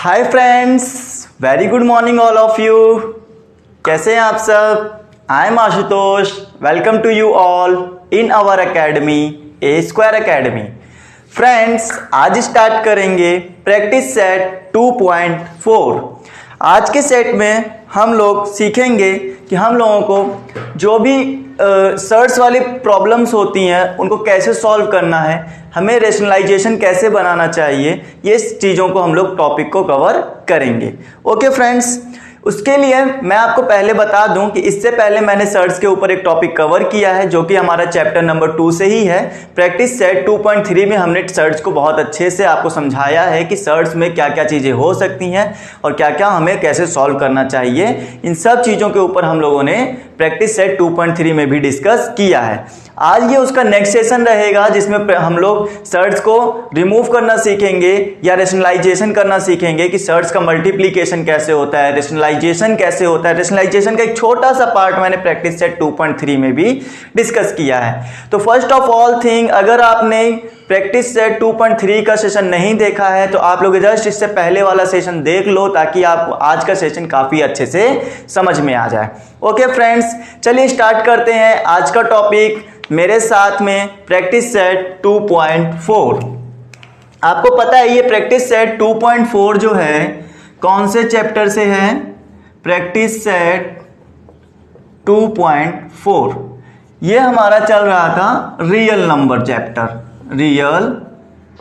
Hi friends, very good morning all of you. कैसे हैं आप सब? I am Ashutosh. Welcome to you all in our academy A square academy. Friends, आज start करेंगे practice set 2.4। आज के सेट में हम लोग सीखेंगे कि हम लोगों को जो भी सर्च वाली प्रॉब्लम्स होती हैं उनको कैसे सॉल्व करना है, हमें रेशनलाइजेशन कैसे बनाना चाहिए, ये चीज़ों को हम लोग टॉपिक को कवर करेंगे। ओके फ्रेंड्स, उसके लिए मैं आपको पहले बता दूं कि इससे पहले मैंने सर्च के ऊपर एक टॉपिक कवर किया है जो कि हमारा चैप्टर नंबर 2 से ही है। प्रैक्टिस सेट 2.3 में हमने सर्च को बहुत अच्छे से आपको समझाया है कि सर्च में क्या क्या चीज़ें हो सकती हैं और क्या क्या हमें कैसे सॉल्व करना चाहिए। इन सब चीज़ों के ऊपर हम लोगों ने प्रैक्टिस सेट 2.3 में भी डिस्कस किया है। आज ये उसका नेक्स्ट सेशन रहेगा जिसमें हम लोग सर्च को रिमूव करना सीखेंगे या रेशनलाइजेशन करना सीखेंगे कि सर्च का मल्टीप्लिकेशन कैसे होता है, रेशनलाइजेशन कैसे होता है। रेशनलाइजेशन का एक छोटा सा पार्ट मैंने प्रैक्टिस सेट 2.3 में भी डिस्कस किया है। तो फर्स्ट ऑफ ऑल थिंग, अगर आपने प्रैक्टिस सेट 2.3 का सेशन नहीं देखा है तो आप लोग जस्ट इससे पहले वाला सेशन देख लो ताकि आप आज का सेशन काफ़ी अच्छे से समझ में आ जाए। ओके फ्रेंड्स, चलिए स्टार्ट करते हैं आज का टॉपिक मेरे साथ में प्रैक्टिस सेट 2.4। आपको पता है ये प्रैक्टिस सेट 2.4 जो है कौन से चैप्टर से है? प्रैक्टिस सेट 2.4 ये हमारा चल रहा था real number chapter, real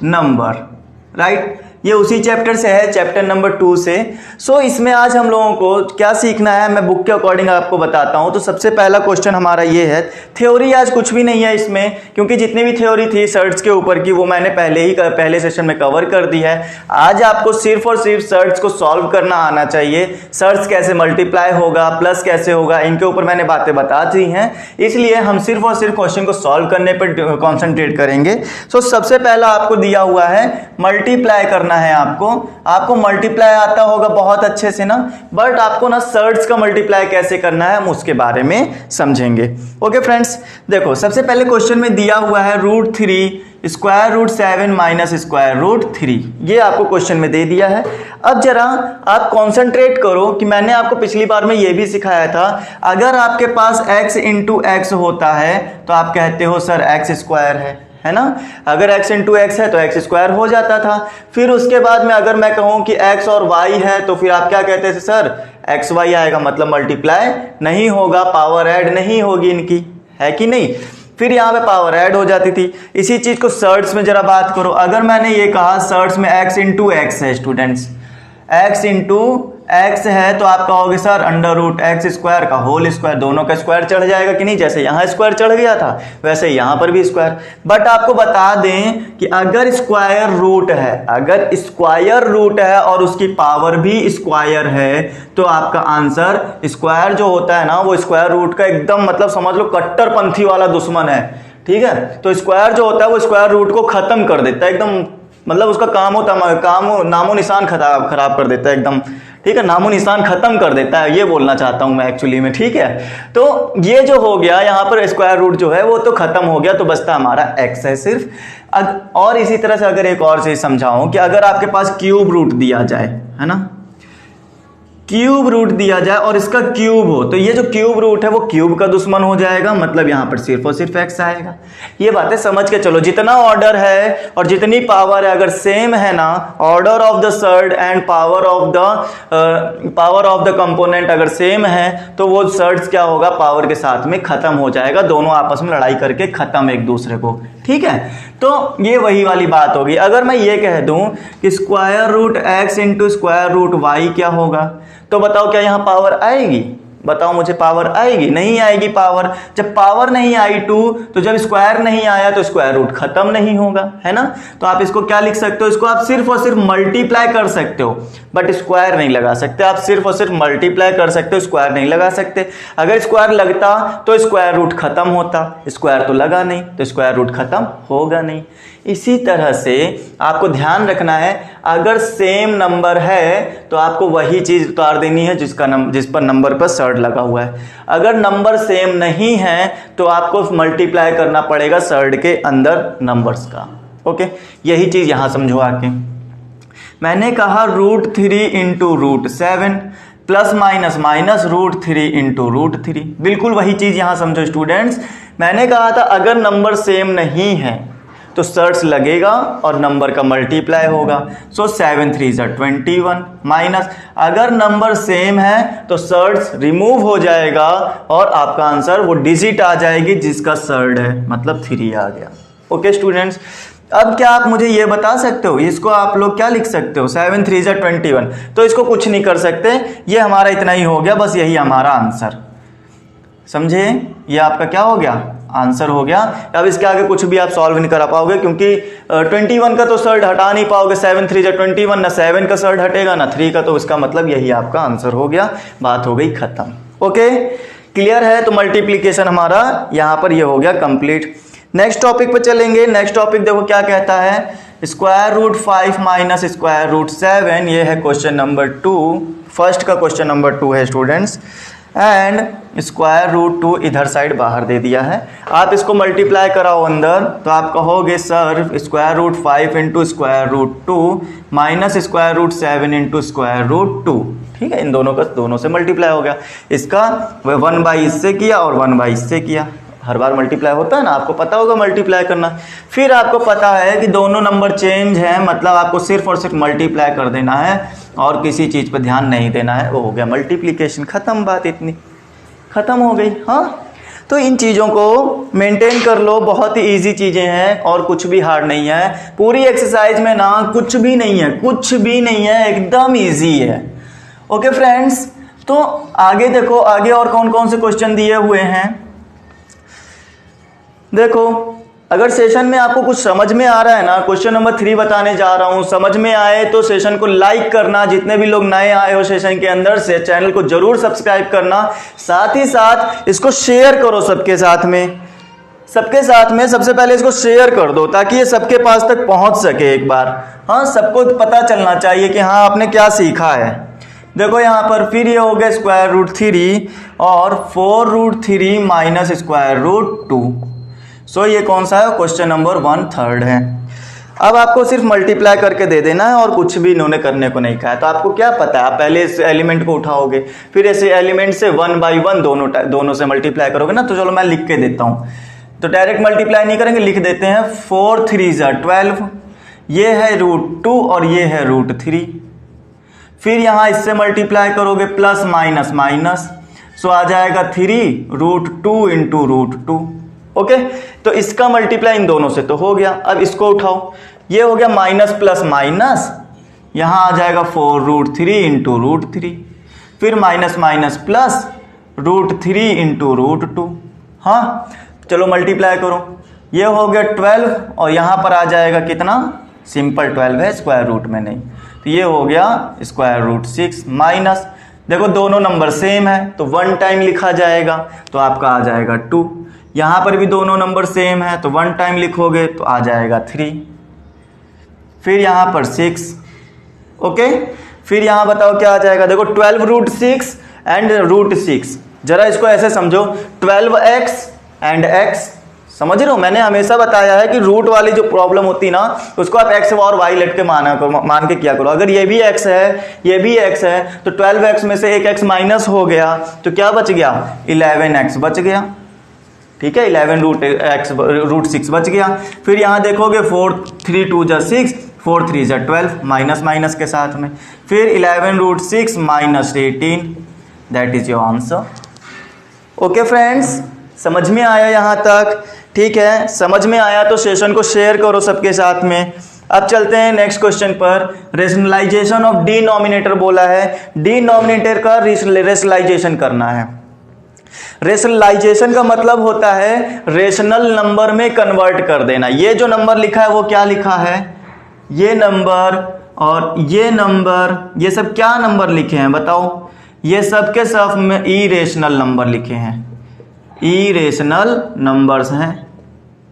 number, right. ये उसी चैप्टर से है, चैप्टर नंबर 2 से। सो इसमें आज हम लोगों को क्या सीखना है मैं बुक के अकॉर्डिंग आपको बताता हूँ। तो सबसे पहला क्वेश्चन हमारा ये है, थ्योरी आज कुछ भी नहीं है इसमें क्योंकि जितनी भी थ्योरी थी सर्च के ऊपर की वो मैंने पहले सेशन में कवर कर दी है। आज आपको सिर्फ और सिर्फ सर्च को सॉल्व करना आना चाहिए। सर्च कैसे मल्टीप्लाई होगा, प्लस कैसे होगा, इनके ऊपर मैंने बातें बता दी हैं, इसलिए हम सिर्फ और सिर्फ क्वेश्चन को सॉल्व करने पर कॉन्सेंट्रेट करेंगे। सो सबसे पहला आपको दिया हुआ है मल्टीप्लाई करना है। आपको मल्टीप्लाई आता होगा बहुत अच्छे से ना, बट आपको ना सर्च का मल्टीप्लाई कैसे करना है हम उसके बारे में समझेंगे। ओके फ्रेंड्स, देखो सबसे पहले क्वेश्चन में दिया हुआ है √3 square root 7 minus square root 3, ये आपको क्वेश्चन में दे दिया है। अब जरा आप कॉन्सेंट्रेट करो कि मैंने आपको पिछली बार में ये भी सिखाया था, अगर आपके पास x इंटू एक्स होता है तो आप कहते हो सर x स्क्वायर है ना। अगर x इंटू एक्स है तो x स्क्वायर हो जाता था। फिर उसके बाद में अगर मैं कहूं कि x और y है तो फिर आप क्या कहते थे? सर x y आएगा, मतलब मल्टीप्लाई नहीं होगा, पावर ऐड नहीं होगी इनकी, है कि नहीं। फिर यहाँ पे पावर ऐड हो जाती थी। इसी चीज को सर्च में जरा बात करो, अगर मैंने ये कहा सर्च में x इंटू एक्स है स्टूडेंट्स, x इंटू एक्स है तो आप कहोगे सर √x स्क्वायर का होल स्क्वायर, दोनों का स्क्वायर चढ़ जाएगा कि नहीं। जैसे यहाँ स्क्वायर चढ़ गया था वैसे यहाँ पर भी स्क्वायर। बट आपको बता दें कि अगर स्क्वायर रूट है, अगर स्क्वायर रूट है और उसकी पावर भी स्क्वायर है तो आपका आंसर, स्क्वायर जो होता है ना वो स्क्वायर रूट का एकदम मतलब समझ लो कट्टरपंथी वाला दुश्मन है, ठीक है। तो स्क्वायर जो होता है वो स्क्वायर रूट को खत्म कर देता है एकदम, मतलब उसका काम नामो निशान खराब कर देता है एकदम, ठीक है, नामो निशान खत्म कर देता है, ये बोलना चाहता हूं मैं एक्चुअली में, ठीक है। तो ये जो हो गया यहाँ पर स्क्वायर रूट जो है वो तो खत्म हो गया, तो बचता हमारा x है सिर्फ। और इसी तरह से अगर एक और चीज समझाऊं कि अगर आपके पास क्यूब रूट दिया जाए, है ना, क्यूब रूट दिया जाए और इसका क्यूब हो तो ये जो क्यूब रूट है वो क्यूब का दुश्मन हो जाएगा, मतलब यहाँ पर सिर्फ और सिर्फ x आएगा। ये बातें समझ के चलो, जितना ऑर्डर है और जितनी पावर है अगर सेम है ना, order of the surd and power of the component अगर सेम है तो वो सर्ड्स क्या होगा, पावर के साथ में खत्म हो जाएगा, दोनों आपस में लड़ाई करके खत्म एक दूसरे को, ठीक है। तो ये वही वाली बात होगी। अगर मैं ये कह दूं कि square root x into square root y क्या होगा, तो बताओ क्या यहाँ पावर आएगी? बताओ मुझे, पावर आएगी? नहीं आएगी पावर। जब पावर नहीं आई 2 तो जब स्क्वायर नहीं आया तो स्क्वायर रूट खत्म नहीं होगा, है ना। तो आप इसको क्या लिख सकते हो, इसको आप सिर्फ और सिर्फ मल्टीप्लाई कर सकते हो बट स्क्वायर नहीं लगा सकते। आप सिर्फ और सिर्फ मल्टीप्लाई कर सकते हो, स्क्वायर नहीं लगा सकते। अगर स्क्वायर लगता तो स्क्वायर रूट खत्म होता, स्क्वायर तो लगा नहीं तो स्क्वायर रूट खत्म होगा नहीं। इसी तरह से आपको ध्यान रखना है, अगर सेम नंबर है तो आपको वही चीज उतार देनी है जिस पर नंबर पर सर्ड लगा हुआ है। अगर नंबर सेम नहीं है तो आपको मल्टीप्लाई करना पड़ेगा सर्ड के अंदर नंबर्स का। ओके, यही चीज यहां समझो आके। मैंने कहा √3 into √7 plus minus minus √3 into √3। बिल्कुल वही चीज़ यहाँ समझो स्टूडेंट्स। मैंने कहा था अगर नंबर सेम नहीं है तो सर्च लगेगा और नंबर का मल्टीप्लाई होगा। सो 7 3 21 माइनस अगर नंबर सेम है तो सर्च रिमूव हो जाएगा और आपका आंसर वो डिजिट आ जाएगी जिसका सर्ड है, मतलब 3 आ गया। ओके स्टूडेंट्स, अब क्या आप मुझे ये बता सकते हो इसको आप लोग क्या लिख सकते हो? 7 3 21। तो इसको कुछ नहीं कर सकते, ये हमारा इतना ही हो गया, बस यही हमारा आंसर। समझे? ये आपका क्या हो गया? आंसर हो गया। अब इसके आगे कुछ भी आप सॉल्व नहीं करा पाओगे क्योंकि 21 का तो सर्ड हटा नहीं पाओगे। 7 3 21, ना 7 का सर्ड हटेगा ना 3 का, तो इसका मतलब यही आपका आंसर हो गया। बात हो गई खत्म। ओके, क्लियर है? तो मल्टीप्लीकेशन हमारा यहाँ पर ये हो गया कंप्लीट। नेक्स्ट टॉपिक पे चलेंगे। नेक्स्ट टॉपिक देखो क्या कहता है, √5 माइनस √7। ये है क्वेश्चन नंबर 2, फर्स्ट का क्वेश्चन नंबर 2 है स्टूडेंट्स। एंड √2 इधर साइड बाहर दे दिया है। आप इसको मल्टीप्लाई कराओ अंदर तो आप कहोगे सर √5 इंटू √2 माइनस √7 इंटू √2। ठीक है, इन दोनों का दोनों से मल्टीप्लाई हो गया। इसका 1/, इससे किया और 1/, इससे किया। हर बार मल्टीप्लाई होता है ना, आपको पता होगा मल्टीप्लाई करना। फिर आपको पता है कि दोनों नंबर चेंज हैं, मतलब आपको सिर्फ और सिर्फ मल्टीप्लाई कर देना है और किसी चीज़ पर ध्यान नहीं देना है। वो हो गया मल्टीप्लिकेशन, ख़त्म बात, इतनी ख़त्म हो गई। हाँ, तो इन चीज़ों को मेंटेन कर लो, बहुत ही ईजी चीज़ें हैं और कुछ भी हार्ड नहीं है। पूरी एक्सरसाइज में ना कुछ भी नहीं है, कुछ भी नहीं है, एकदम ईजी है। ओके फ्रेंड्स, तो आगे देखो, आगे और कौन कौन से क्वेश्चन दिए हुए हैं। देखो, अगर सेशन में आपको कुछ समझ में आ रहा है ना, क्वेश्चन नंबर 3 बताने जा रहा हूं, समझ में आए तो सेशन को लाइक करना। जितने भी लोग नए आए हो सेशन के अंदर से, चैनल को जरूर सब्सक्राइब करना। साथ ही साथ इसको शेयर करो सबके साथ में, सबके साथ में। सबसे पहले इसको शेयर कर दो ताकि ये सबके पास तक पहुंच सके एक बार। हाँ, सबको पता चलना चाहिए कि हाँ आपने क्या सीखा है। देखो यहाँ पर फिर ये हो गया √3 और 4√3 माइनस √2। सो ये कौन सा है? क्वेश्चन नंबर 1/3 है। अब आपको सिर्फ मल्टीप्लाई करके दे देना है और कुछ भी इन्होंने करने को नहीं कहा है। तो आपको क्या पता है, आप पहले इस एलिमेंट को उठाओगे, फिर ऐसे एलिमेंट से 1/1 दोनों से मल्टीप्लाई करोगे ना। तो चलो मैं लिख के देता हूँ, तो डायरेक्ट मल्टीप्लाई नहीं करेंगे, लिख देते हैं। 4 3 12, ये है √2 और ये है √3। फिर यहाँ इससे मल्टीप्लाई करोगे प्लस माइनस माइनस, सो आ जाएगा 3√2 इंटू √2। ओके, तो इसका मल्टीप्लाई इन दोनों से तो हो गया। अब इसको उठाओ, ये हो गया माइनस प्लस माइनस, यहाँ आ जाएगा 4√3 इंटू √3। फिर माइनस माइनस प्लस √3 इंटू √2। हाँ, चलो मल्टीप्लाई करो, ये हो गया 12 और यहाँ पर आ जाएगा कितना? सिंपल 12 है, स्क्वायर रूट में नहीं। तो ये हो गया √6 माइनस, देखो दोनों नंबर सेम है तो 1 टाइम लिखा जाएगा तो आपका आ जाएगा 2। यहाँ पर भी दोनों नंबर सेम है तो 1 टाइम लिखोगे तो आ जाएगा 3। फिर यहाँ पर 6। ओके, फिर यहाँ बताओ क्या आ जाएगा? देखो 12√6 एंड √6, जरा इसको ऐसे समझो, 12x एंड x। समझ रहे हो? मैंने हमेशा बताया है कि रूट वाली जो प्रॉब्लम होती ना, उसको आप x और y लेट के मान के किया करो। अगर ये भी x है, ये भी x है, तो 12x में से एक x माइनस हो गया तो क्या बच गया? 11x बच गया। ठीक है, 11√6 बच गया। फिर यहाँ देखोगे 4 3 2 6, 4 3 12, माइनस माइनस के साथ में। फिर 11√6 minus 18, that is your answer. Okay friends, समझ में आया यहाँ तक? ठीक है, समझ में आया तो सेशन को शेयर करो सबके साथ में। अब चलते हैं नेक्स्ट क्वेश्चन पर। रेशनलाइजेशन ऑफ डिनोमिनेटर बोला है, डिनोमिनेटर का रेशनलाइजेशन करना है। रेशनलाइजेशन का मतलब होता है रेशनल नंबर में कन्वर्ट कर देना। ये जो नंबर लिखा है वो क्या लिखा है? ये नंबर और ये नंबर, ये सब क्या नंबर लिखे हैं बताओ? ये सब के सब में इरेशनल नंबर लिखे हैं, इरेशनल नंबर्स हैं।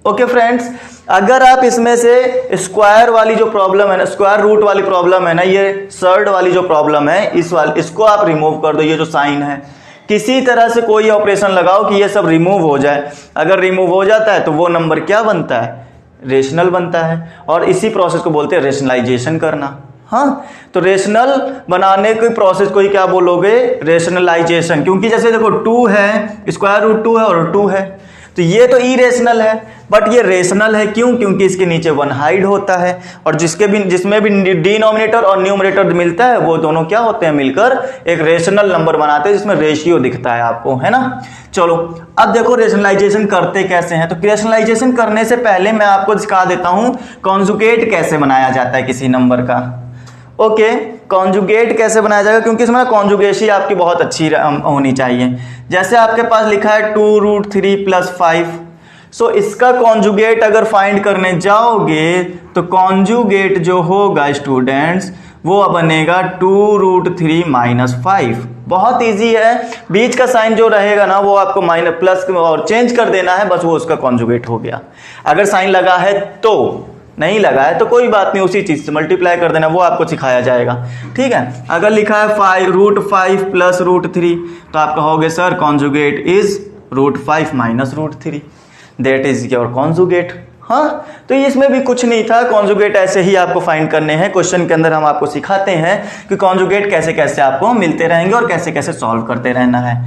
ओके फ्रेंड्स, अगर आप इसमें से स्क्वायर वाली जो प्रॉब्लम है ना, स्क्वायर रूट वाली प्रॉब्लम है ना, ये सर्ड वाली जो प्रॉब्लम है, इसको आप रिमूव कर दो। ये जो साइन है, किसी तरह से कोई ऑपरेशन लगाओ कि ये सब रिमूव हो जाए। अगर रिमूव हो जाता है तो वो नंबर क्या बनता है? रेशनल बनता है। और इसी प्रोसेस को बोलते हैं रेशनलाइजेशन करना। हाँ, तो रेशनल बनाने की प्रोसेस को ही क्या बोलोगे, रेशनलाइजेशन। क्योंकि जैसे देखो 2 है, स्क्वायर रूट 2 है और 2 है, तो ये तो इरेशनल है, बट ये रेशनल है। क्यों? क्योंकि इसके नीचे 1 हाइड होता है, और जिसमें भी डिनोमिनेटर और न्यूमरेटर मिलता है वो दोनों क्या होते हैं, मिलकर एक रेशनल नंबर बनाते हैं जिसमें रेशियो दिखता है आपको, है ना। चलो अब देखो रेशनलाइजेशन करते कैसे हैं। तो रेशनलाइजेशन करने से पहले मैं आपको सिखा देता हूं कॉन्जुगेट कैसे बनाया जाता है किसी नंबर का। ओके, कॉन्जुगेट कैसे बनाया जाएगा, क्योंकि इसमें कॉन्जुगेशी आपकी बहुत अच्छी होनी चाहिए। जैसे आपके पास लिखा है 2√3 + 5, सो इसका कॉन्जुगेट अगर फाइंड करने जाओगे तो कॉन्जुगेट जो होगा स्टूडेंट्स वो बनेगा 2√3 - 5। बहुत इजी है, बीच का साइन जो रहेगा ना वो आपको माइनस प्लस और चेंज कर देना है, बस वो उसका कॉन्जुगेट हो गया। अगर साइन लगा है तो, नहीं लगा है तो कोई बात नहीं, उसी चीज से मल्टीप्लाई कर देना, वो आपको सिखाया जाएगा। ठीक है, अगर लिखा है √5 + √3 तो आप कहोगे sir conjugate is √5 - √3, that is your conjugate. हाँ, तो इसमें भी कुछ नहीं था, कॉन्जुगेट ऐसे ही आपको फाइंड करने हैं। क्वेश्चन के अंदर हम आपको सिखाते हैं कि कॉन्जुगेट कैसे कैसे आपको मिलते रहेंगे और कैसे कैसे सॉल्व करते रहना है।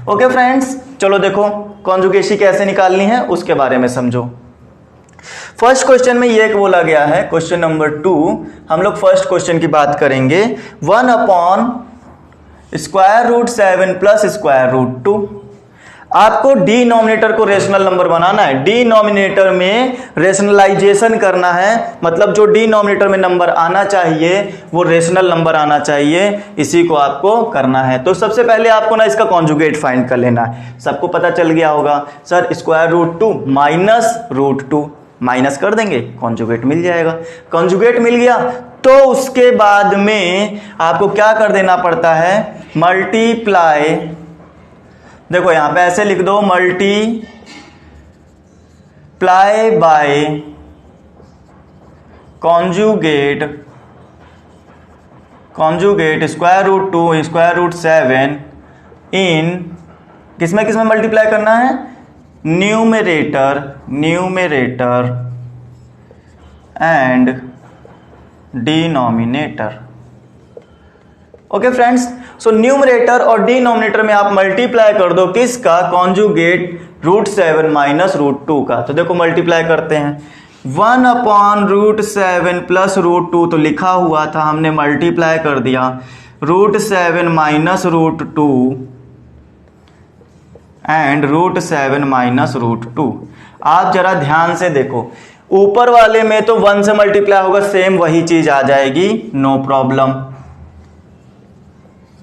ओके फ्रेंड्स, चलो देखो कॉन्जुगेशी कैसे निकालनी है उसके बारे में समझो। फर्स्ट क्वेश्चन में ये बोला गया है, क्वेश्चन नंबर 2, हम लोग फर्स्ट क्वेश्चन की बात करेंगे। 1/√7 + √2। आपको डिनोमिनेटर को रेशनल नंबर बनाना है, डिनोमिनेटर में रेशनलाइजेशन करना है, मतलब जो डिनोमिनेटर में नंबर आना चाहिए वो रेशनल नंबर आना चाहिए, इसी को आपको करना है। तो सबसे पहले आपको ना इसका कॉन्जुगेट फाइंड कर लेना है। सबको पता चल गया होगा सर √2 - √2 माइनस कर देंगे, कॉन्जुगेट मिल जाएगा। कॉन्जुगेट मिल गया तो उसके बाद में आपको क्या कर देना पड़ता है, मल्टीप्लाई। देखो यहां पे ऐसे लिख दो, मल्टीप्लाई बाय कॉन्जुगेट √2 √7 इन किसमें किसमें मल्टीप्लाई करना है, numerator and denominator. Okay friends, so numerator और डिनोमिनेटर में आप मल्टीप्लाई कर दो किसका, कॉन्जुगेट √7 - √2 का। तो देखो मल्टीप्लाई करते हैं, 1/√7 + √2 तो लिखा हुआ था, हमने मल्टीप्लाई कर दिया √7 - √2 एंड √7 - √2। आप जरा ध्यान से देखो, ऊपर वाले में तो 1 से मल्टीप्लाई होगा, सेम वही चीज आ जाएगी, नो प्रॉब्लम।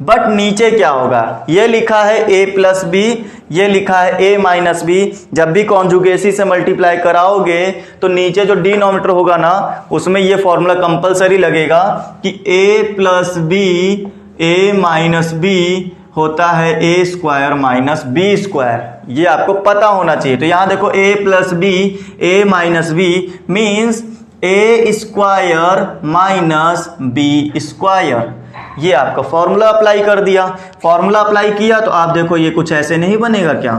बट नीचे क्या होगा, ये लिखा है a + b, ये लिखा है a - b। जब भी कॉन्जुगेसी से मल्टीप्लाई कराओगे तो नीचे जो डिनोमिनेटर होगा ना उसमें ये फॉर्मूला कंपलसरी लगेगा कि a + b a - b होता है a² - b²। ये आपको पता होना चाहिए। तो यहां देखो a + b a - b means a² - b²। ये आपका फॉर्मूला अप्लाई कर दिया। फॉर्मूला अप्लाई किया तो आप देखो ये कुछ ऐसे नहीं बनेगा क्या,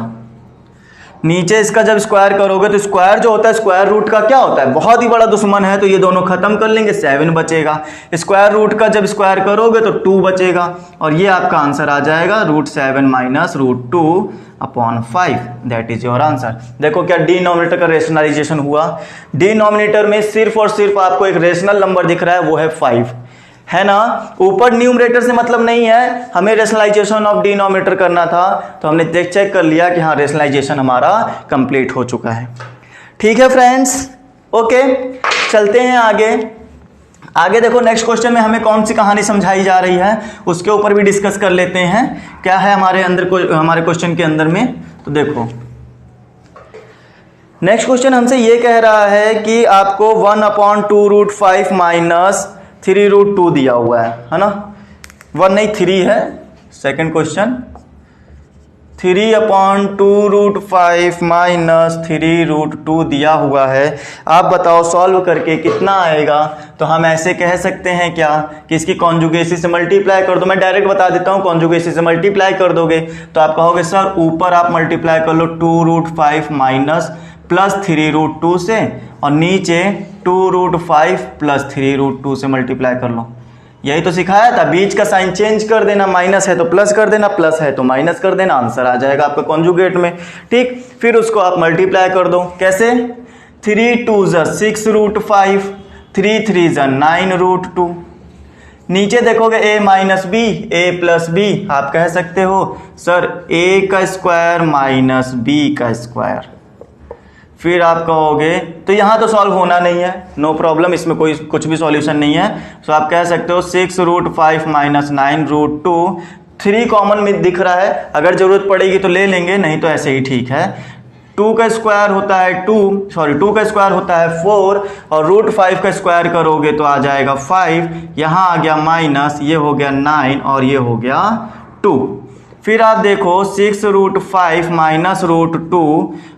नीचे इसका जब स्क्वायर करोगे तो स्क्वायर जो होता है स्क्वायर रूट का क्या होता है, बहुत ही बड़ा दुश्मन है, तो ये दोनों खत्म कर लेंगे, 7 बचेगा। स्क्वायर रूट का जब स्क्वायर करोगे तो 2 बचेगा, और ये आपका आंसर आ जाएगा √7 - √2/5। That is your answer. देखो क्या डिनोमिनेटर का रेशनलाइजेशन हुआ। डिनोमिनेटर में सिर्फ और सिर्फ आपको एक रेशनल नंबर दिख रहा है, वो है 5, है ना। ऊपर न्यूमरेटर से मतलब नहीं है, हमें रेशनलाइजेशन ऑफ डिनोमिनेटर करना था, तो हमने चेक कर लिया कि हाँ रेशनलाइजेशन हमारा कंप्लीट हो चुका है। ठीक है फ्रेंड्स, ओके चलते हैं आगे देखो नेक्स्ट क्वेश्चन में हमें कौन सी कहानी समझाई जा रही है उसके ऊपर भी डिस्कस कर लेते हैं, क्या है हमारे क्वेश्चन के अंदर में। तो देखो नेक्स्ट क्वेश्चन हमसे ये कह रहा है कि आपको 1/2√5 - 3√2 दिया हुआ है ना, 1 नहीं 3 है। सेकंड क्वेश्चन 3/2√5 - 3√2 दिया हुआ है। आप बताओ सॉल्व करके कितना आएगा। तो हम ऐसे कह सकते हैं क्या कि इसकी कॉन्जुगेसी से मल्टीप्लाई कर दो। मैं डायरेक्ट बता देता हूं, कॉन्जुगेसी से मल्टीप्लाई कर दोगे तो आप कहोगे सर ऊपर आप मल्टीप्लाई कर लो 2√5 प्लस 3√2 से, और नीचे 2√5 + 3√2 से मल्टीप्लाई कर लो। यही तो सिखाया था, बीच का साइन चेंज कर देना, माइनस है तो प्लस कर देना, प्लस है तो माइनस कर देना, आंसर आ जाएगा आपका कॉन्जुगेट में। ठीक, फिर उसको आप मल्टीप्लाई कर दो। कैसे? 3 2 ज़ा 6 रूट 5, 3 3 ज़ा 9 रूट 2। नीचे देखोगे a minus b, a plus b, आप कह सकते हो सर a का स्क्वायर माइनस b का स्क्वायर। फिर आप कहोगे तो यहाँ तो सॉल्व होना नहीं है, नो प्रॉब्लम, इसमें कोई कुछ भी सॉल्यूशन नहीं है। तो आप कह सकते हो 6 रूट 5 माइनस 9 रूट 2, 3 कॉमन में दिख रहा है, अगर जरूरत पड़ेगी तो ले लेंगे, नहीं तो ऐसे ही ठीक है। 2 का स्क्वायर होता है 2 का स्क्वायर होता है 4, और रूट 5 का स्क्वायर करोगे तो आ जाएगा 5, यहाँ आ गया माइनस, ये हो गया 9 और ये हो गया 2। फिर आप देखो 6 root 5 minus root 2,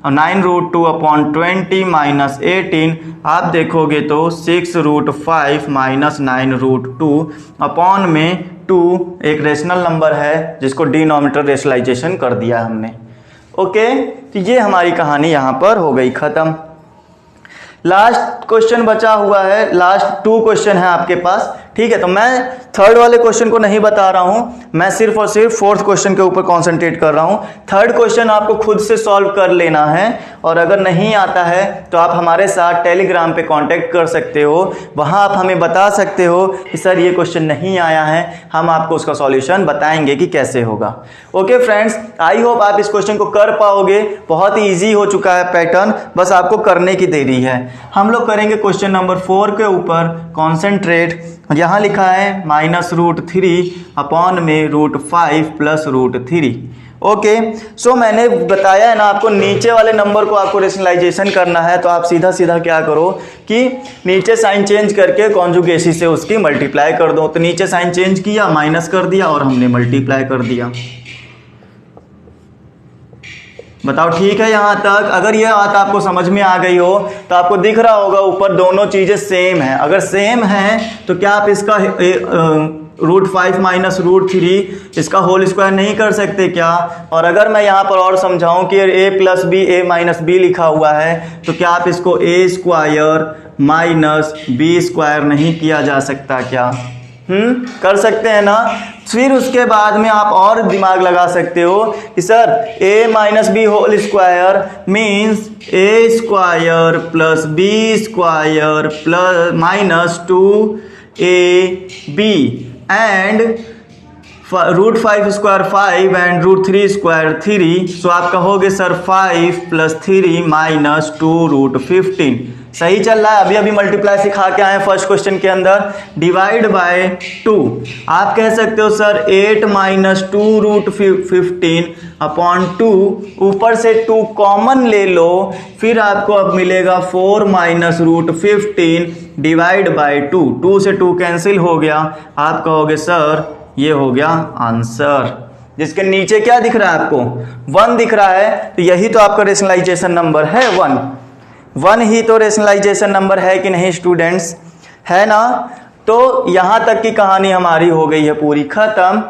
9 root 2 upon 20 minus 18, आप देखोगे तो 6 रूट 5 माइनस 9 रूट 2 अपॉन में 2 एक रेशनल नंबर है जिसको डिनोमिनेटर रेशनलाइजेशन कर दिया हमने। ओके, तो ये हमारी कहानी यहाँ पर हो गई ख़त्म। लास्ट क्वेश्चन बचा हुआ है, लास्ट 2 क्वेश्चन है आपके पास। ठीक है, तो मैं थर्ड वाले क्वेश्चन को नहीं बता रहा हूँ, मैं सिर्फ और सिर्फ फोर्थ क्वेश्चन के ऊपर कॉन्सेंट्रेट कर रहा हूँ। थर्ड क्वेश्चन आपको खुद से सॉल्व कर लेना है, और अगर नहीं आता है तो आप हमारे साथ टेलीग्राम पे कांटेक्ट कर सकते हो, वहाँ आप हमें बता सकते हो कि सर ये क्वेश्चन नहीं आया है, हम आपको उसका सॉल्यूशन बताएंगे कि कैसे होगा। ओके फ्रेंड्स, आई होप आप इस क्वेश्चन को कर पाओगे, बहुत ही ईजी हो चुका है पैटर्न, बस आपको करने की देरी है। हम लोग करेंगे क्वेश्चन नंबर 4 के ऊपर कॉन्सेंट्रेट। यहाँ लिखा है माइनस रूट 3 अपॉन में रूट 5 प्लस रूट 3। ओके, सो मैंने बताया है ना आपको, नीचे वाले नंबर को आपको रेशनलाइजेशन करना है, तो आप सीधा सीधा क्या करो कि नीचे साइन चेंज करके कॉन्जुगेसी से उसकी मल्टीप्लाई कर दो। तो नीचे साइन चेंज किया, माइनस कर दिया और हमने मल्टीप्लाई कर दिया। बताओ ठीक है यहाँ तक? अगर ये बात आपको समझ में आ गई हो तो आपको दिख रहा होगा ऊपर दोनों चीज़ें सेम है। अगर सेम है तो क्या आप इसका रूट 5 माइनस रूट 3 इसका होल स्क्वायर नहीं कर सकते क्या? और अगर मैं यहाँ पर और समझाऊं कि a plus b a minus b लिखा हुआ है, तो क्या आप इसको a square minus b square नहीं किया जा सकता क्या? कर सकते हैं ना। फिर उसके बाद में आप और दिमाग लगा सकते हो कि sir a minus b whole square means a square plus b square plus minus 2ab and root 5 square 5 and root 3 square 3। So आप कहोगे सर 5 प्लस 3 माइनस 2 रूट 15। सही चल रहा है। अभी अभी मल्टीप्लाई सिखा के आए फर्स्ट क्वेश्चन के अंदर, डिवाइड बाय 2। आप कह सकते हो सर 8 माइनस 2 रूट 15 अपॉन 2, ऊपर से 2 कॉमन ले लो, फिर आपको अब मिलेगा 4 माइनस रूट 15 डिवाइड बाय 2। 2 से 2 कैंसिल हो गया, आप कहोगे सर ये हो गया आंसर। जिसके नीचे क्या दिख रहा है आपको? 1 दिख रहा है, तो यही तो आपका रेशनलाइजेशन नंबर है 1 ही तो रेशनलाइजेशन नंबर है कि नहीं स्टूडेंट्स? है ना। तो यहाँ तक की कहानी हमारी हो गई है पूरी खत्म।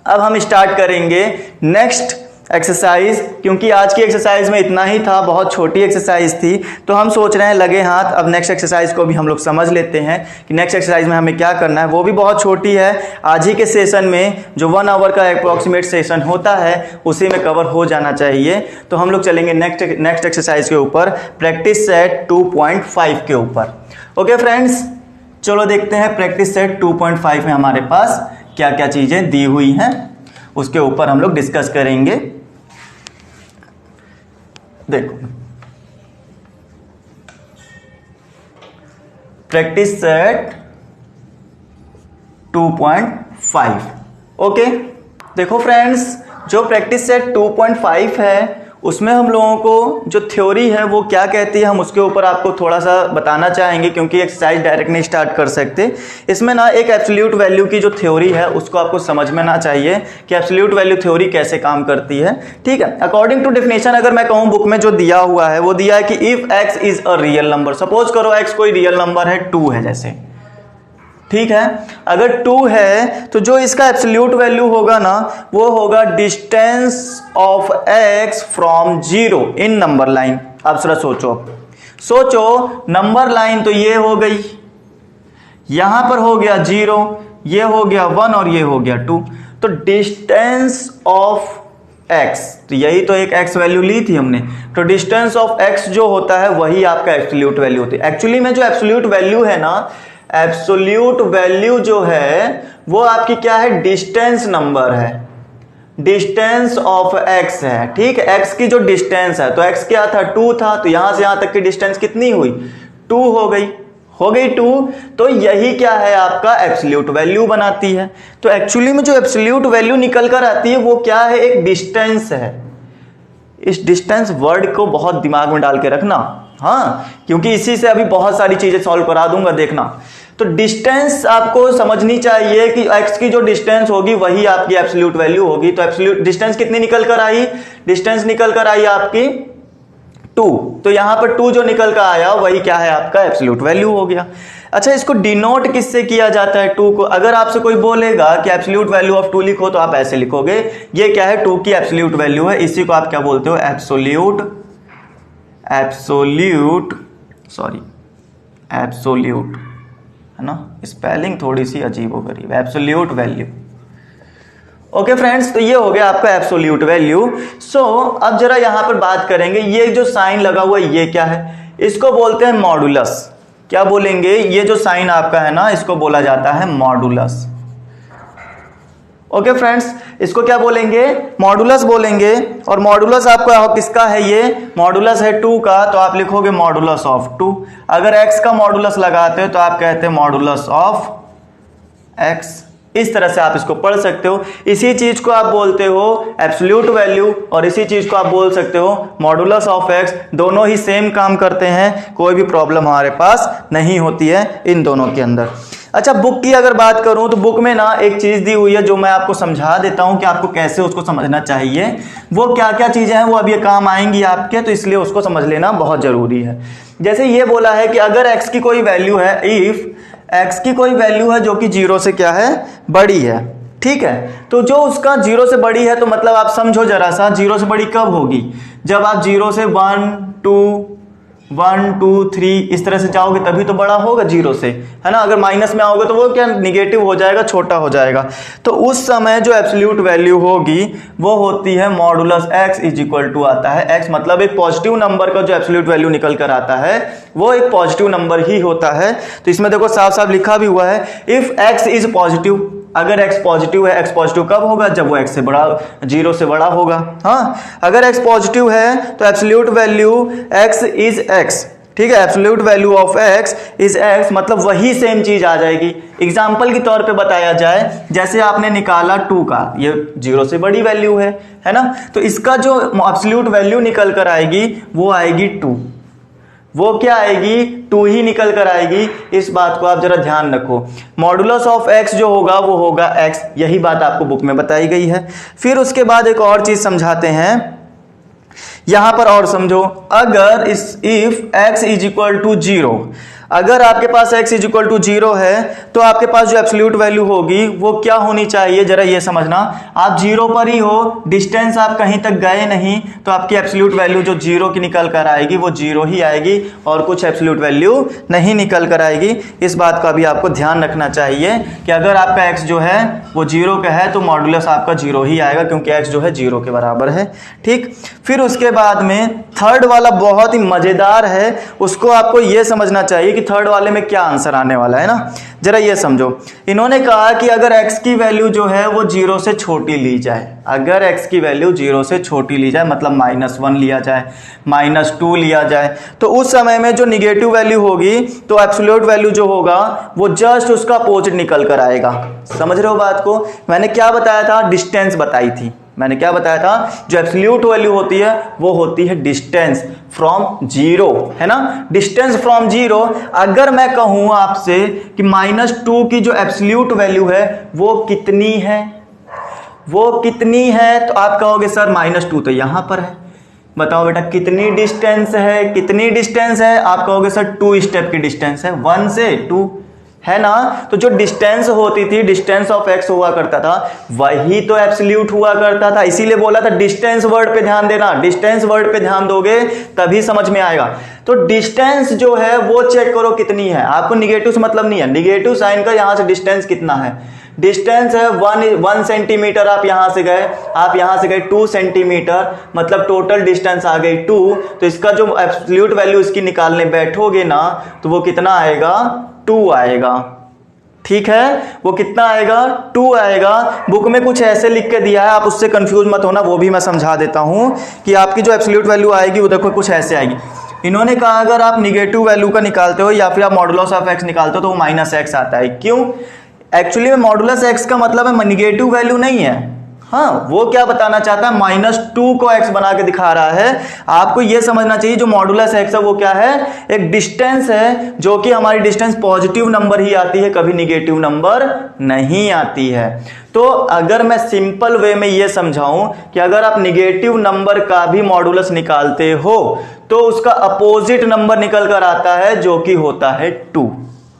अब हम स्टार्ट करेंगे नेक्स्ट एक्सरसाइज, क्योंकि आज की एक्सरसाइज में इतना ही था, बहुत छोटी एक्सरसाइज थी, तो हम सोच रहे हैं लगे हाथ अब नेक्स्ट एक्सरसाइज को भी हम लोग समझ लेते हैं कि नेक्स्ट एक्सरसाइज में हमें क्या करना है। वो भी बहुत छोटी है, आज ही के सेशन में जो 1 आवर का अप्रॉक्सीमेट सेशन होता है उसी में कवर हो जाना चाहिए। तो हम लोग चलेंगे नेक्स्ट एक्सरसाइज के ऊपर, प्रैक्टिस सेट 2.5 के ऊपर। ओके फ्रेंड्स, चलो देखते हैं प्रैक्टिस सेट 2.5 में हमारे पास क्या क्या चीज़ें दी हुई हैं, उसके ऊपर हम लोग डिस्कस करेंगे। देखो प्रैक्टिस सेट 2.5। ओके, देखो फ्रेंड्स, जो प्रैक्टिस सेट 2.5 है उसमें हम लोगों को जो थ्योरी है वो क्या कहती है, हम उसके ऊपर आपको थोड़ा सा बताना चाहेंगे, क्योंकि एक्सरसाइज डायरेक्ट नहीं स्टार्ट कर सकते। इसमें ना एक एब्सोल्यूट वैल्यू की जो थ्योरी है उसको आपको समझना चाहिए कि एब्सोल्यूट वैल्यू थ्योरी कैसे काम करती है। ठीक है, अकॉर्डिंग टू डेफिनेशन अगर मैं कहूँ बुक में जो दिया हुआ है वो दिया है कि if x is a real number, suppose करो x कोई रियल नंबर है, 2 है जैसे, ठीक है, अगर 2 है तो जो इसका एब्सोल्यूट वैल्यू होगा ना वो होगा distance of x from 0 in number line. अब जरा सोचो नंबर लाइन तो ये हो गई, यहां पर हो गया 0, ये हो गया 1 और ये हो गया 2। तो डिस्टेंस ऑफ x, तो यही तो एक x वैल्यू ली थी हमने, तो डिस्टेंस ऑफ x जो होता है वही आपका एब्सोल्यूट वैल्यू होती है। एक्चुअली में जो एब्सोल्यूट वैल्यू है ना, एब्सोल्यूट वैल्यू जो है वो आपकी क्या है, डिस्टेंस नंबर है, डिस्टेंस ऑफ x है। ठीक है, x की जो डिस्टेंस है, तो x क्या था 2 था, तो यहां से यहां तक की डिस्टेंस कितनी हुई 2 हो गई 2। तो यही क्या है आपका एब्सोल्यूट वैल्यू बनाती है। तो एक्चुअली में जो एब्सोल्यूट वैल्यू निकल कर आती है वो क्या है, एक डिस्टेंस है। इस डिस्टेंस वर्ड को बहुत दिमाग में डाल के रखना, हाँ, क्योंकि इसी से अभी बहुत सारी चीजें सॉल्व करा दूंगा, देखना। तो डिस्टेंस आपको समझनी चाहिए कि x की जो डिस्टेंस होगी वही आपकी एब्सोल्यूट वैल्यू होगी। तो एब्सोल्यूट डिस्टेंस कितनी निकल कर आई, डिस्टेंस निकल कर आई आपकी 2। तो यहां पर 2 जो निकल कर आया वही क्या है आपका एब्सोल्यूट वैल्यू हो गया। अच्छा, इसको डिनोट किससे किया जाता है 2 को? अगर आपसे कोई बोलेगा कि एब्सोल्यूट वैल्यू ऑफ 2 लिखो तो आप ऐसे लिखोगे, ये क्या है 2 की एब्सोल्यूट वैल्यू है। इसी को आप क्या बोलते हो, एब्सोल्यूट, है ना, स्पेलिंग थोड़ी सी अजीबोगरीब, एब्सोल्यूट वैल्यू। ओके फ्रेंड्स, तो ये हो गया आपका एब्सोल्यूट वैल्यू। सो अब जरा यहां पर बात करेंगे, ये जो साइन लगा हुआ है ये क्या है, इसको बोलते हैं मॉडुलस। क्या बोलेंगे, ये जो साइन आपका है ना, इसको बोला जाता है मॉडुलस। ओके फ्रेंड्स, इसको क्या बोलेंगे, मॉडुलस बोलेंगे। और मॉडुलस आपका किसका है, ये मॉडुलस है 2 का, तो आप लिखोगे मॉडुलस ऑफ 2। अगर x का मॉडुलस लगाते हो तो आप कहते हैं मॉडुलस ऑफ x। इस तरह से आप इसको पढ़ सकते हो। इसी चीज को आप बोलते हो एब्सोल्यूट वैल्यू, और इसी चीज को आप बोल सकते हो मॉडुलस ऑफ x। दोनों ही सेम काम करते हैं, कोई भी प्रॉब्लम हमारे पास नहीं होती है इन दोनों के अंदर। अच्छा, बुक की अगर बात करूं तो बुक में ना एक चीज दी हुई है जो मैं आपको समझा देता हूं कि आपको कैसे उसको समझना चाहिए। वो क्या क्या चीजें हैं वो अब ये काम आएंगी आपके, तो इसलिए उसको समझ लेना बहुत जरूरी है। जैसे ये बोला है कि अगर x की कोई वैल्यू है, इफ x की कोई वैल्यू है जो कि 0 से क्या है, बड़ी है, ठीक है, तो जो उसका 0 से बड़ी है, तो मतलब आप समझो जरा सा, 0 से बड़ी कब होगी, जब आप 0 से 1 2 3 इस तरह से जाओगे तभी तो बड़ा होगा 0 से, है ना। अगर माइनस में आओगे तो वो क्या निगेटिव हो जाएगा, छोटा हो जाएगा। तो उस समय जो एब्सोल्यूट वैल्यू होगी वो होती है modulus x is equal to आता है x, मतलब एक पॉजिटिव नंबर का जो एब्सोल्यूट वैल्यू निकल कर आता है वो एक पॉजिटिव नंबर ही होता है। तो इसमें देखो साफ साफ लिखा भी हुआ है, इफ x इज पॉजिटिव, अगर x पॉजिटिव है, x पॉजिटिव कब होगा, जब वो x से बड़ा, 0 से बड़ा होगा। हाँ, अगर x पॉजिटिव है तो absolute value x is x, ठीक है, absolute value of x is x, मतलब वही सेम चीज आ जाएगी। एग्जांपल के तौर पे बताया जाए, जैसे आपने निकाला 2 का, ये 0 से बड़ी वैल्यू है ना, तो इसका जो एब्सोल्यूट वैल्यू निकल कर आएगी वो आएगी 2। वो क्या आएगी, 2 ही निकल कर आएगी। इस बात को आप जरा ध्यान रखो। मॉडुलस ऑफ x जो होगा वो होगा x, यही बात आपको बुक में बताई गई है। फिर उसके बाद एक और चीज समझाते हैं यहां पर, और समझो, अगर if x is equal to 0, अगर आपके पास x इज इक्वल टू 0 है तो आपके पास जो एब्सोल्यूट वैल्यू होगी वो क्या होनी चाहिए, जरा ये समझना। आप 0 पर ही हो, डिस्टेंस आप कहीं तक गए नहीं, तो आपकी एब्सोल्यूट वैल्यू जो 0 की निकल कर आएगी वो 0 ही आएगी और कुछ एब्सोल्यूट वैल्यू नहीं निकल कर आएगी। इस बात का भी आपको ध्यान रखना चाहिए कि अगर आपका x जो है वो 0 का है तो मॉडुलस आपका 0 ही आएगा, क्योंकि x जो है 0 के बराबर है, ठीक। फिर उसके बाद में थर्ड वाला बहुत ही मजेदार है, उसको आपको ये समझना चाहिए कि थर्ड वाले में क्या आंसर आने वाला है ना। जरा ये समझो, इन्होंने कहा कि अगर x की वैल्यू जो है वो 0 से छोटी ली जाए, अगर x की वैल्यू 0 से छोटी ली जाए, मतलब -1 लिया जाए, -2 लिया जाए, तो उस समय में जो निगेटिव वैल्यू होगी तो एब्सोल्यूट वैल्यू जो होगा वो जस्ट उसका अपोजिट निकल कर आएगा। समझ रहे हो बात को? मैंने क्या बताया था, डिस्टेंस बताई थी, मैंने क्या बताया था, जो एब्सोल्यूट वैल्यू होती है वो होती है डिस्टेंस फ्रॉम 0, है ना, डिस्टेंस फ्रॉम 0। अगर मैं कहूं आपसे कि -2 की जो एब्सोल्यूट वैल्यू है वो कितनी है, वो कितनी है, तो आप कहोगे सर -2 तो यहां पर है, बताओ बेटा कितनी डिस्टेंस है, कितनी डिस्टेंस है, आप कहोगे सर 2 स्टेप की डिस्टेंस है, 1 से 2, है ना। तो जो डिस्टेंस होती थी, डिस्टेंस ऑफ एक्स हुआ करता था, वही तो एब्सोल्यूट हुआ करता था। इसीलिए बोला था डिस्टेंस वर्ड पे ध्यान देना, डिस्टेंस वर्ड पे ध्यान दोगे तभी समझ में आएगा। तो डिस्टेंस जो है वो चेक करो कितनी है, आपको निगेटिव से मतलब नहीं है, निगेटिव साइन का यहां से डिस्टेंस कितना है, डिस्टेंस है 1 सेंटीमीटर, आप यहां से गए 2 सेंटीमीटर, मतलब टोटल डिस्टेंस आ गई 2। तो इसका जो एब्सोल्यूट वैल्यू इसकी निकालने बैठोगे ना तो वो कितना आएगा, 2 आएगा। ठीक है, वो कितना आएगा, 2 आएगा। बुक में कुछ ऐसे लिख के दिया है, आप उससे कंफ्यूज मत होना, वो भी मैं समझा देता हूं कि आपकी जो एब्सोल्यूट वैल्यू आएगी वो देखो कुछ ऐसे आएगी। इन्होंने कहा अगर आप निगेटिव वैल्यू का निकालते हो या फिर आप मॉडुलस ऑफ एक्स निकालते हो तो वो -x आता है। क्यों? एक्चुअली में मॉडुलस एक्स का मतलब है निगेटिव वैल्यू नहीं है। हाँ, वो क्या बताना चाहता है, -2 को x बना के दिखा रहा है। आपको ये समझना चाहिए जो मॉडुलस x है वो क्या है, एक डिस्टेंस है, जो कि हमारी डिस्टेंस पॉजिटिव नंबर ही आती है, कभी निगेटिव नंबर नहीं आती है। तो अगर मैं सिंपल वे में ये समझाऊं कि अगर आप निगेटिव नंबर का भी मॉडुलस निकालते हो तो उसका अपोजिट नंबर निकल कर आता है जो कि होता है 2।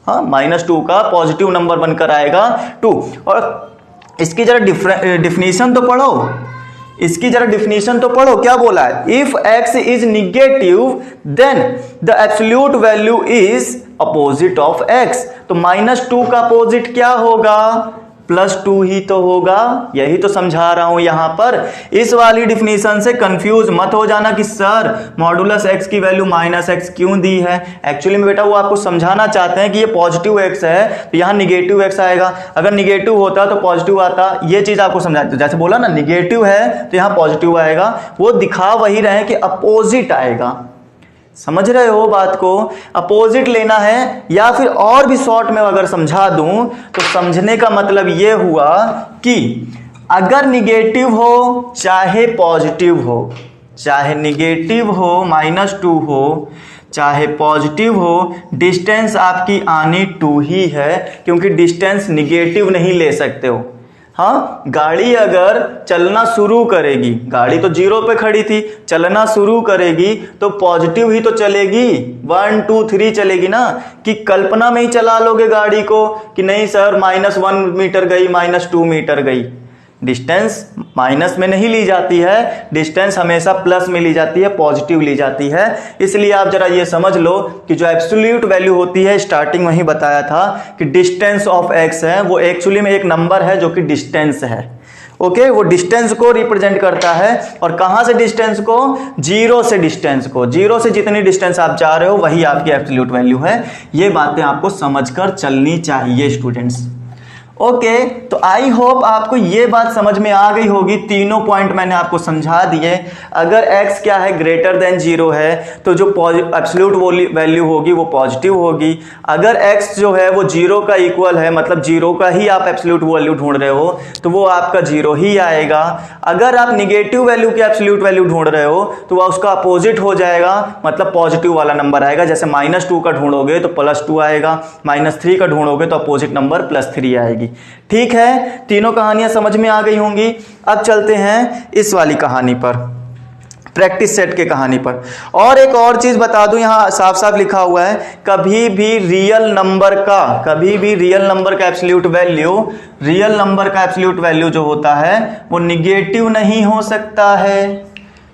हाँ, -2 का पॉजिटिव नंबर बनकर आएगा 2। और इसकी जरा डिफिनीशन तो पढ़ो, इसकी जरा डिफिनीशन तो पढ़ो, क्या बोला है, if x is negative then the absolute value is opposite of x। तो -2 का अपोजिट क्या होगा, +2 ही तो होगा। यही तो समझा रहा हूं यहां पर। इस वाली डिफिनीशन से कंफ्यूज मत हो जाना कि सर मॉडुलस x की वैल्यू -x क्यों दी है। एक्चुअली में बेटा वो आपको समझाना चाहते हैं कि ये पॉजिटिव x है तो यहां निगेटिव x आएगा, अगर निगेटिव होता तो पॉजिटिव आता। ये चीज आपको समझाते, जैसे बोला ना निगेटिव है तो यहां पॉजिटिव आएगा, वो दिखा वही रहे कि अपोजिट आएगा। समझ रहे हो बात को, अपोजिट लेना है। या फिर और भी शॉर्ट में अगर समझा दूं तो समझने का मतलब यह हुआ कि अगर निगेटिव हो चाहे पॉजिटिव हो, चाहे निगेटिव हो -2 हो चाहे पॉजिटिव हो, डिस्टेंस आपकी आनी 2 ही है, क्योंकि डिस्टेंस निगेटिव नहीं ले सकते हो। हाँ, गाड़ी अगर चलना शुरू करेगी, गाड़ी तो 0 पे खड़ी थी, चलना शुरू करेगी तो पॉजिटिव ही तो चलेगी, 1 2 3 चलेगी ना। कि कल्पना में ही चला लोगे गाड़ी को कि नहीं सर -1 मीटर गई, -2 मीटर गई। डिस्टेंस माइनस में नहीं ली जाती है, डिस्टेंस हमेशा प्लस में ली जाती है, पॉजिटिव ली जाती है। इसलिए आप जरा ये समझ लो कि जो एब्सोल्यूट वैल्यू होती है, स्टार्टिंग में ही बताया था कि डिस्टेंस ऑफ एक्स है, वो एक्चुअली में एक नंबर है जो कि डिस्टेंस है। ओके, वो डिस्टेंस को रिप्रेजेंट करता है। और कहां से डिस्टेंस को, 0 से डिस्टेंस को, 0 से जितनी डिस्टेंस आप जा रहे हो वही आपकी एब्सोल्यूट वैल्यू है। ये बातें आपको समझकर चलनी चाहिए स्टूडेंट्स। ओके, तो आई होप आपको ये बात समझ में आ गई होगी। तीनों पॉइंट मैंने आपको समझा दिए। अगर x क्या है, ग्रेटर देन 0 है तो जो एब्सोल्यूट वैल्यू होगी वो पॉजिटिव होगी। अगर x जो है वो 0 का इक्वल है, मतलब 0 का ही आप एब्सोल्यूट वैल्यू ढूंढ रहे हो तो वो आपका 0 ही आएगा। अगर आप निगेटिव वैल्यू की एब्सोल्यूट वैल्यू ढूंढ रहे हो तो वह उसका अपोजिट हो जाएगा, मतलब पॉजिटिव वाला नंबर आएगा। जैसे -2 का ढूंढोगे तो +2 आएगा, -3 का ढूंढोगे तो अपोजिट नंबर +3 आएगी। ठीक है, तीनों कहानियां समझ में आ गई होंगी। अब चलते हैं इस वाली कहानी पर, प्रैक्टिस सेट के कहानी पर। और एक और चीज बता दूं, यहां साफ साफ लिखा हुआ है कभी भी रियल नंबर का एब्सोल्यूट वैल्यू जो होता है वो निगेटिव नहीं हो सकता है,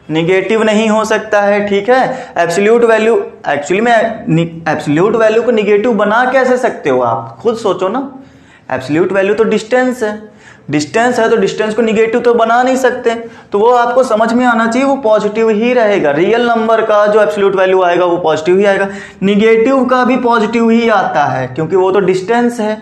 निगेटिव नहीं हो सकता है। ठीक है, एब्सोल्यूट वैल्यू, एक्चुअली में एब्सोल्यूट वैल्यू को निगेटिव बना कैसे सकते हो, आप खुद सोचो ना। एब्सोल्यूट वैल्यू तो डिस्टेंस है, डिस्टेंस है तो डिस्टेंस को निगेटिव तो बना नहीं सकते। तो वो आपको समझ में आना चाहिए, वो पॉजिटिव ही रहेगा। रियल नंबर का जो एब्सोल्यूट वैल्यू आएगा वो पॉजिटिव ही आएगा, निगेटिव का भी पॉजिटिव ही आता है क्योंकि वो तो डिस्टेंस है।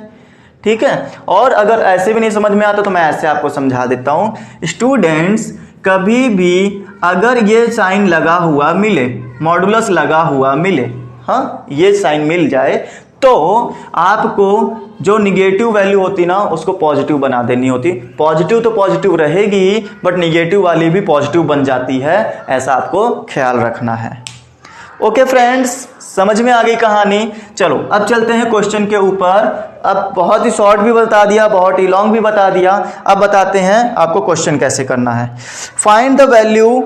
ठीक है, और अगर ऐसे भी नहीं समझ में आता तो मैं ऐसे आपको समझा देता हूं। स्टूडेंट्स, कभी भी अगर ये साइन लगा हुआ मिले, मॉडुलस लगा हुआ मिले, हाँ ये साइन मिल जाए तो आपको जो निगेटिव वैल्यू होती ना उसको पॉजिटिव बना देनी होती। पॉजिटिव तो पॉजिटिव रहेगी बट निगेटिव वाली भी पॉजिटिव बन जाती है, ऐसा आपको ख्याल रखना है। ओके फ्रेंड्स, समझ में आ गई कहानी। चलो अब चलते हैं क्वेश्चन के ऊपर। अब बहुत ही शॉर्ट भी बता दिया, बहुत ही लॉन्ग भी बता दिया। अब बताते हैं आपको क्वेश्चन कैसे करना है। फाइंड द वैल्यू,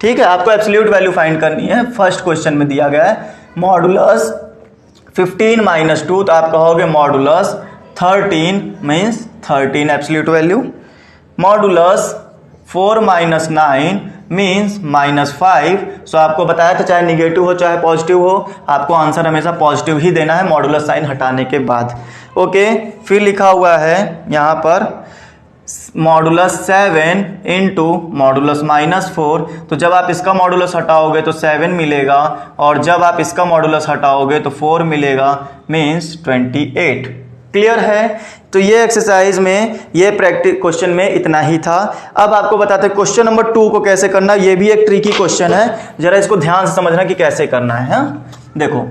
ठीक है, आपको एब्सोल्यूट वैल्यू फाइंड करनी है। फर्स्ट क्वेश्चन में दिया गया है मॉडुलस 15 माइनस 2, तो आप कहोगे modulus 13 means 13 absolute value. Modulus 4 minus 9 means -5। सो आपको बताया था चाहे निगेटिव हो चाहे पॉजिटिव हो, आपको आंसर हमेशा पॉजिटिव ही देना है मॉडुलस साइन हटाने के बाद। ओके, फिर लिखा हुआ है यहाँ पर मॉडुलस 7 इंटू मॉडुलस -4। तो जब आप इसका मॉडुलस हटाओगे तो 7 मिलेगा, और जब आप इसका मॉडुलस हटाओगे तो 4 मिलेगा, मीन्स 28। क्लियर है? तो ये एक्सरसाइज में, ये प्रैक्टिस क्वेश्चन में इतना ही था। अब आपको बताते हैं क्वेश्चन नंबर 2 को कैसे करना। ये भी एक ट्रिकी क्वेश्चन है, जरा इसको ध्यान से समझना कि कैसे करना है। हाँ देखो,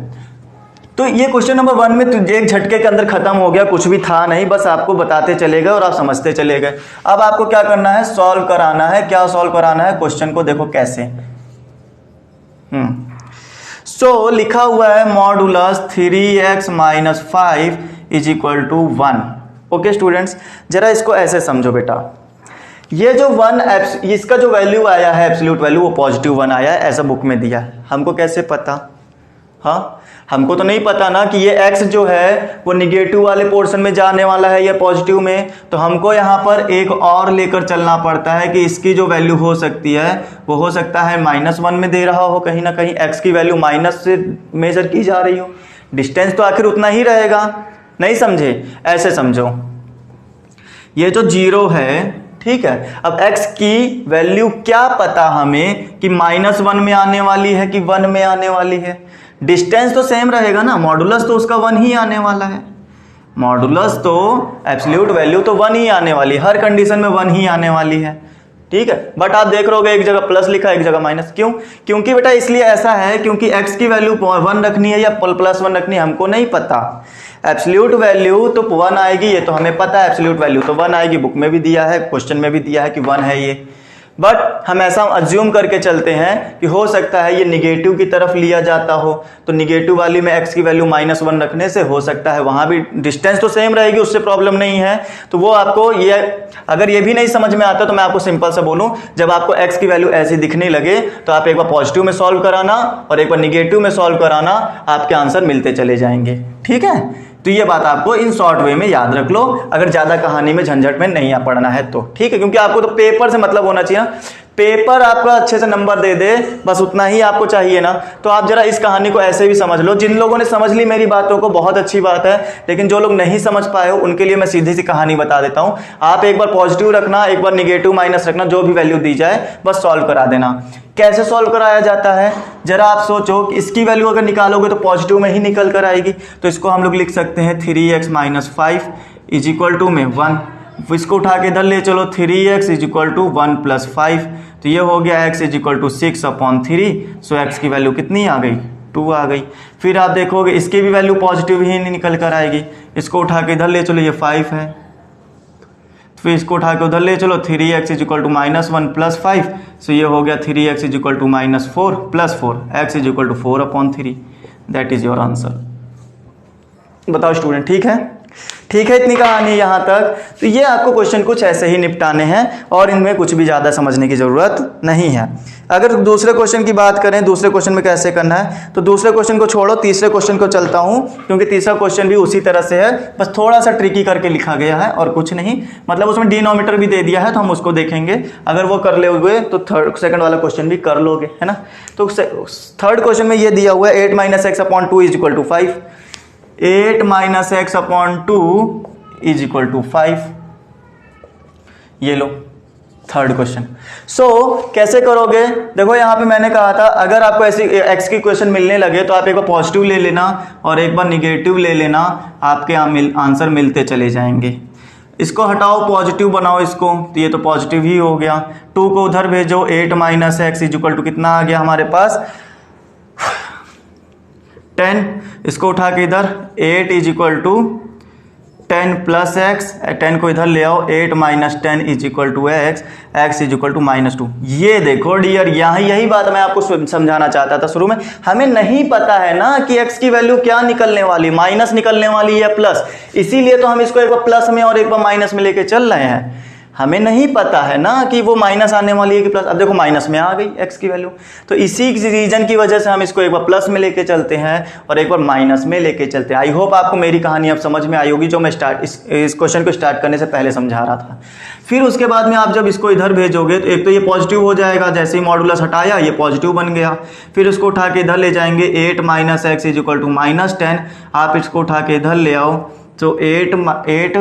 तो ये क्वेश्चन नंबर 1 में तो एक झटके के अंदर खत्म हो गया, कुछ भी था नहीं, बस आपको बताते चले गए और आप समझते चले गए। अब आपको क्या करना है, सॉल्व कराना है। क्या सॉल्व कराना है क्वेश्चन को, देखो कैसे। सो लिखा हुआ है modulus 3x minus 5 is equal to 1। Okay students, जरा इसको ऐसे समझो बेटा, ये जो 1 इसका जो वैल्यू आया है एब्सोल्यूट वैल्यू, वो पॉजिटिव 1 आया है, ऐसा बुक में दिया है। हमको कैसे पता? हाँ, हमको तो नहीं पता ना कि ये x जो है वो निगेटिव वाले पोर्शन में जाने वाला है या पॉजिटिव में। तो हमको यहाँ पर एक और लेकर चलना पड़ता है कि इसकी जो वैल्यू हो सकती है वो हो सकता है -1 में दे रहा हो, कहीं ना कहीं x की वैल्यू माइनस से मेजर की जा रही हो। डिस्टेंस तो आखिर उतना ही रहेगा, नहीं समझे? ऐसे समझो, ये जो 0 है, ठीक है, अब x की वैल्यू क्या पता हमें कि -1 में आने वाली है कि 1 में आने वाली है। डिस्टेंस तो सेम रहेगा ना, मॉडुलस तो उसका 1 ही आने वाला है। मॉडुलस तो एब्सोल्यूट वैल्यू तो 1 ही आने वाली है, हर कंडीशन में 1 ही आने वाली है, ठीक है। बट आप देख रहोगे एक जगह प्लस लिखा है एक जगह माइनस, क्यों? क्योंकि बेटा इसलिए ऐसा है क्योंकि x की वैल्यू 1 रखनी है या +1 रखनी है, हमको नहीं पता। एब्सोल्यूट वैल्यू तो 1 आएगी, ये तो हमें पता है, एब्सोल्यूट वैल्यू तो 1 आएगी, बुक में भी दिया है, क्वेश्चन में भी दिया है कि 1 है ये। बट हम ऐसा अज्यूम करके चलते हैं कि हो सकता है ये निगेटिव की तरफ लिया जाता हो, तो निगेटिव वाली में x की वैल्यू -1 रखने से हो सकता है वहां भी डिस्टेंस तो सेम रहेगी, उससे प्रॉब्लम नहीं है। तो वो आपको ये, अगर ये भी नहीं समझ में आता तो मैं आपको सिंपल सा बोलूं, जब आपको x की वैल्यू ऐसी दिखने लगे तो आप एक बार पॉजिटिव में सॉल्व कराना और एक बार निगेटिव में सॉल्व कराना, आपके आंसर मिलते चले जाएंगे, ठीक है। तो ये बात आपको इन शॉर्ट वे में याद रख लो, अगर ज्यादा कहानी में झंझट में नहीं पढ़ना है तो, ठीक है। क्योंकि आपको तो पेपर से मतलब होना चाहिए, पेपर आपका अच्छे से नंबर दे दे, बस उतना ही आपको चाहिए ना। तो आप जरा इस कहानी को ऐसे भी समझ लो। जिन लोगों ने समझ ली मेरी बातों को बहुत अच्छी बात है, लेकिन जो लोग नहीं समझ पाए हो उनके लिए मैं सीधी सी कहानी बता देता हूं। आप एक बार पॉजिटिव रखना, एक बार निगेटिव माइनस रखना, जो भी वैल्यू दी जाए बस सॉल्व करा देना। कैसे सॉल्व कराया जाता है जरा आप सोचो, कि इसकी वैल्यू अगर निकालोगे तो पॉजिटिव में ही निकल कर आएगी। तो इसको हम लोग लिख सकते हैं 3x minus 5 is equal to में 1। इसको उठा के इधर ले चलो, 3x इज इक्वल टू 1 + 5, तो ये हो गया x is equal to 6/3। So x की वैल्यू कितनी आ गई, 2 आ गई। फिर आप देखोगे इसकी भी वैल्यू पॉजिटिव ही निकल कर आएगी। इसको उठा के इधर ले चलो, ये 5 है, फिर इसको उठा के उधर ले चलो, 3x इज इक्वल टू -1 + 5। सो ये हो गया 3x is equal to -4 + 4, x is equal to 4/3। That is your answer. बताओ स्टूडेंट, ठीक है? ठीक है, इतनी कहानी यहाँ तक। तो ये आपको क्वेश्चन कुछ ऐसे ही निपटाने हैं और इनमें कुछ भी ज़्यादा समझने की ज़रूरत नहीं है। अगर दूसरे क्वेश्चन की बात करें, दूसरे क्वेश्चन में कैसे करना है, तो दूसरे क्वेश्चन को छोड़ो, तीसरे क्वेश्चन को चलता हूँ, क्योंकि तीसरा क्वेश्चन भी उसी तरह से है, बस थोड़ा सा ट्रिकी करके लिखा गया है और कुछ नहीं। मतलब उसमें डिनोमीटर भी दे दिया है, तो हम उसको देखेंगे। अगर वो कर लोगे तो सेकंड वाला क्वेश्चन भी कर लोगे, है ना। तो थर्ड क्वेश्चन में ये दिया हुआ है 8 - x/2 is equal to 5। 8 - x/2 is equal to 5। ये लो थर्ड क्वेश्चन। सो कैसे करोगे, देखो यहाँ पे मैंने कहा था अगर आपको ऐसी x की क्वेश्चन मिलने लगे तो आप एक बार पॉजिटिव ले लेना और एक बार निगेटिव ले लेना, आपके आंसर मिलते चले जाएंगे। इसको हटाओ, पॉजिटिव बनाओ इसको, तो ये तो पॉजिटिव ही हो गया। 2 को उधर भेजो, 8 - x इज इक्वल टू कितना आ गया हमारे पास, 10। इसको उठा के इधर 8 इज इक्वल टू 10 + x, 10 को इधर ले आओ, 8 - 10 is equal to x, x is equal to -2। ये देखो डियर, यहाँ यही बात मैं आपको समझाना चाहता था शुरू में। हमें नहीं पता है ना कि x की वैल्यू क्या निकलने वाली, माइनस निकलने वाली है प्लस, इसीलिए तो हम इसको एक बार प्लस में और एक बार माइनस में लेके चल रहे हैं। हमें नहीं पता है ना कि वो माइनस आने वाली है कि प्लस। अब देखो माइनस में आ गई x की वैल्यू, तो इसी रीजन की वजह से हम इसको एक बार प्लस में लेके चलते हैं और एक बार माइनस में लेके चलते हैं। आई होप आपको मेरी कहानी अब समझ में आई होगी, जो मैं इस क्वेश्चन को स्टार्ट करने से पहले समझा रहा था। फिर उसके बाद में आप जब इसको इधर भेजोगे तो एक तो ये पॉजिटिव हो जाएगा, जैसे ही मॉडुलस हटाया ये पॉजिटिव बन गया। फिर उसको उठा के इधर ले जाएंगे, 8 minus x is equal to minus 10। आप इसको उठा के इधर ले आओ तो 8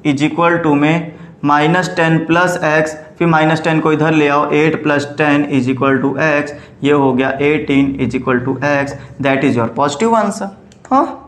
इज इक्वल टू में -10 प्लस एक्स, फिर -10 को इधर ले आओ, 8 plus 10 is equal to x, ये हो गया 18 is equal to x. That is your positive answer. हाँ,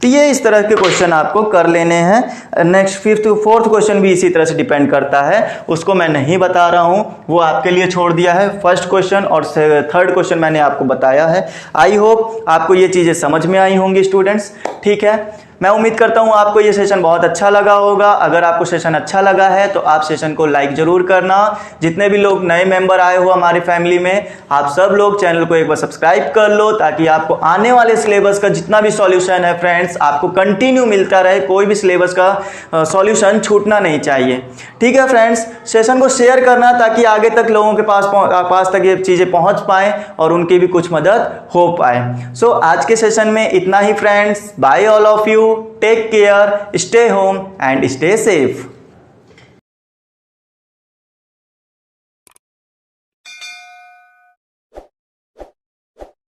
तो ये इस तरह के क्वेश्चन आपको कर लेने हैं। नेक्स्ट 5th 4th क्वेश्चन भी इसी तरह से डिपेंड करता है, उसको मैं नहीं बता रहा हूँ, वो आपके लिए छोड़ दिया है। फर्स्ट क्वेश्चन और 3rd क्वेश्चन मैंने आपको बताया है। आई होप आपको ये चीज़ें समझ में आई होंगी स्टूडेंट्स। ठीक है, मैं उम्मीद करता हूँ आपको ये सेशन बहुत अच्छा लगा होगा। अगर आपको सेशन अच्छा लगा है तो आप सेशन को लाइक ज़रूर करना। जितने भी लोग नए मेंबर आए हो हमारी फैमिली में, आप सब लोग चैनल को एक बार सब्सक्राइब कर लो, ताकि आपको आने वाले सिलेबस का जितना भी सॉल्यूशन है फ्रेंड्स, आपको कंटिन्यू मिलता रहे। कोई भी सिलेबस का सॉल्यूशन छूटना नहीं चाहिए। ठीक है फ्रेंड्स, सेशन को शेयर करना ताकि आगे तक लोगों के पास तक ये चीज़ें पहुँच पाएँ और उनकी भी कुछ मदद हो पाए। सो आज के सेशन में इतना ही friends. Bye all of you, take care, stay home and stay safe.